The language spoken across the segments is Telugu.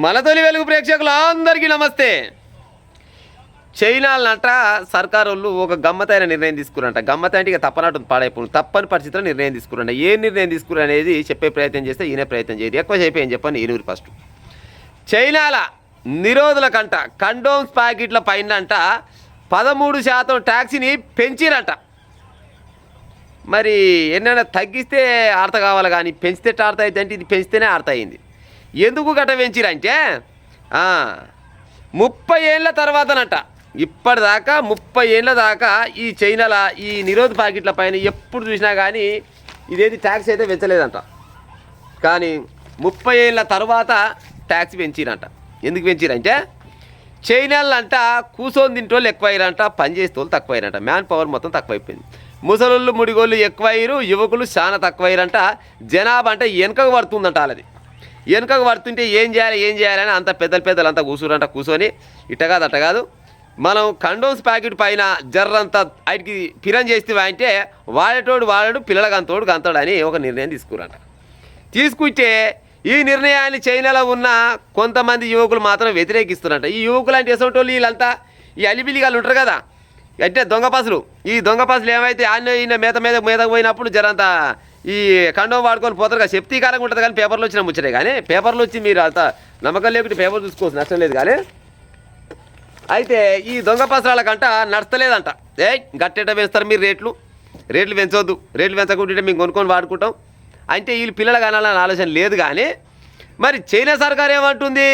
మలతొలి వెలుగు ప్రేక్షకులందరికీ నమస్తే. చైనాలనంట సర్కారు వాళ్ళు ఒక గమ్మతైన నిర్ణయం తీసుకురంట. గమ్మత అంటే ఇక తప్పనట్టు పాడైపోయింది. తప్పని పరిస్థితిలో నిర్ణయం తీసుకురంట. ఏ నిర్ణయం తీసుకురు అనేది చెప్పే ప్రయత్నం చేస్తే ఈయన ప్రయత్నం చేయదు. ఎక్కువ చెప్పేం చెప్పని ఈయనూరి ఫస్ట్. చైనాల నిరోధుల కంట కండోమ్స్ ప్యాకెట్ల పైన అంట 13% ట్యాక్సీని పెంచిరంట. మరి ఎన్నైనా తగ్గిస్తే ఆర్త కావాలి కానీ పెంచితే ఆర్త అయితే అంటే ఇది పెంచితేనే ఆర్త అయింది. ఎందుకు గట్ట పెంచిరంటే 30 ఏళ్ళ తర్వాతనంట. ఇప్పటిదాకా 30 ఏళ్ళ దాకా ఈ చైనాల ఈ నిరోధ ప్యాకెట్ల పైన ఎప్పుడు చూసినా కానీ ఇదేది ట్యాక్స్ అయితే పెంచలేదంట. కానీ 30 ఏళ్ళ తర్వాత ట్యాక్స్ పెంచిరంట. ఎందుకు పెంచిరంటే చైనాలో అంట కూర్చొని తింటోళ్ళు ఎక్కువయ్యారంట, పని చేసేవాళ్ళు తక్కువయ్యారంట. మ్యాన్ పవర్ మొత్తం తక్కువైపోయింది. ముసలోళ్ళు ముడిగోళ్ళు ఎక్కువయ్యారు, యువకులు చాలా తక్కువయ్యారంట. జనాభా అంటే వెనుకకు పడుతుందంట. వాళ్ళది వెనుకకు పడుతుంటే ఏం చేయాలని అంత పెద్దలు అంతా కూర్చురంట. కూర్చొని ఇట్ట కాదు మనం కండోమ్స్ ప్యాకెట్ పైన జర్రంతా ఆయనకి ఫిరం చేస్తే అంటే వాడేటోడు పిల్లలకంతోడు గంతోడు అని ఒక నిర్ణయం తీసుకుంటే ఈ నిర్ణయాన్ని చైనాలో ఉన్న కొంతమంది యువకులు మాత్రం వ్యతిరేకిస్తున్నారంట. ఈ యువకులు అంటే ఎసోటోళ్ళు వీళ్ళంతా ఈ అలిబిలిగాళ్ళు ఉంటారు కదా, అంటే దొంగపాసులు. ఈ దొంగపాసులు ఏమైతే ఆయన మీద పోయినప్పుడు జరంతా ఈ కండోమ్ వాడుకొని పోతారు కదా, శక్తికారంగా ఉంటుంది. కానీ పేపర్లో వచ్చిన ముచ్చటే. కానీ పేపర్లో వచ్చి మీరు అంత నమ్మకం లేకుంటే పేపర్ చూసుకోవచ్చు, నష్టం లేదు. కానీ అయితే ఈ దొంగపాసులకంట నడతలేదంట. గట్టెట పెంచుతారు మీరు, రేట్లు పెంచవద్దు, రేట్లు పెంచకుంటే మేము కొనుక్కొని వాడుకుంటాం అంటే వీళ్ళు పిల్లలు కానాలని ఆలోచన లేదు. కానీ మరి చైనా సర్కారు ఏమంటుంది,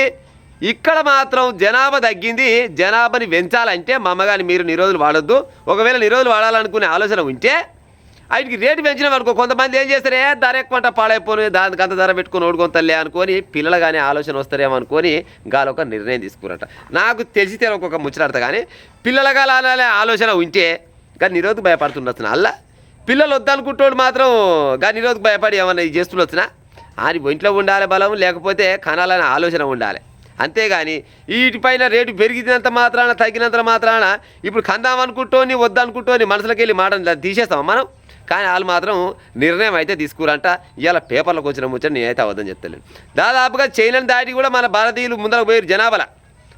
ఇక్కడ మాత్రం జనాభా తగ్గింది, జనాభాని పెంచాలంటే మా అమ్మగాని మీరు నిరోధులు వాడొద్దు. ఒకవేళ నిరోధులు వాడాలనుకునే ఆలోచన ఉంటే వాటికి రేటు పెంచినాం అనుకో, కొంతమంది ఏం చేస్తారే ధర ఎక్కువ అంట పాడైపోయి దానికి అంత ధర పెట్టుకొని ఓడుకొని తల్లి అనుకొని పిల్లలు కానీ ఆలోచన వస్తారేమో అనుకొని గాలొక నిర్ణయం తీసుకురంట. నాకు తెలిసితే ఒక్కొక్క ముచ్చట. కానీ పిల్లలగాలనే ఆలోచన ఉంటే కానీ నిరోధకు భయపడుతుండొచ్చున. అలా పిల్లలు వద్దనుకుంటోడు మాత్రం కానీ నిరోధకు భయపడి ఏమన్నా ఇది చేస్తుండొచ్చునా. అది ఇంట్లో ఉండాలి బలం, లేకపోతే కనాలనే ఆలోచన ఉండాలి. అంతేగాని వీటిపైన రేటు పెరిగినంత మాత్రాన తగ్గినంత మాత్రాన ఇప్పుడు కందామనుకుంటోని వద్దనుకుంటోని మనసులోకి వెళ్ళి మాట తీసేస్తాం మనం. కానీ వాళ్ళు మాత్రం నిర్ణయం అయితే తీసుకురంట. ఇవాళ పేపర్లకు వచ్చిన ముచ్చట నేనైతే అవద్దని చెప్తలేను. దాదాపుగా చైనాని దాటి కూడా మన భారతీయులు ముందరకు పోయారు జనాభాల.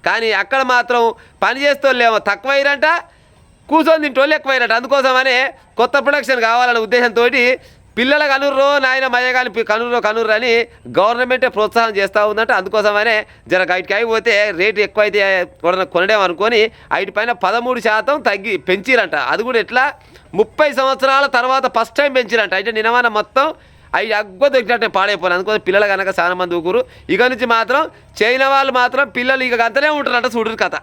కానీ అక్కడ మాత్రం పని చేస్తోళ్ళేమో తక్కువయ్యారంట, కూర్చొని తింటోళ్ళు ఎక్కువయ్యారంట. అందుకోసమనే కొత్త ప్రొడక్షన్ కావాలనే ఉద్దేశంతో పిల్లల కనుర్రో నాయన మయ్యగాని కనుర్రు అని గవర్నమెంటే ప్రోత్సాహం చేస్తూ ఉందంట. అందుకోసమనే జర గైట్కి అయిపోతే రేటు ఎక్కువైతే కొనడేమనుకొని వాటిపైన 13% పెంచిరంట. అది కూడా ఎట్లా 30 సంవత్సరాల తర్వాత ఫస్ట్ టైం పెంచిరంట. అయితే నినమాన మొత్తం అవి అగ్గ దొరికినట్టే పాడైపోయిన. అందుకోసం పిల్లలు కనుక చాలా మంది ఊకురు. ఇక నుంచి మాత్రం చైనా వాళ్ళు మాత్రం పిల్లలు ఇక అంతనే ఉంటారంట. చూడరు కథ.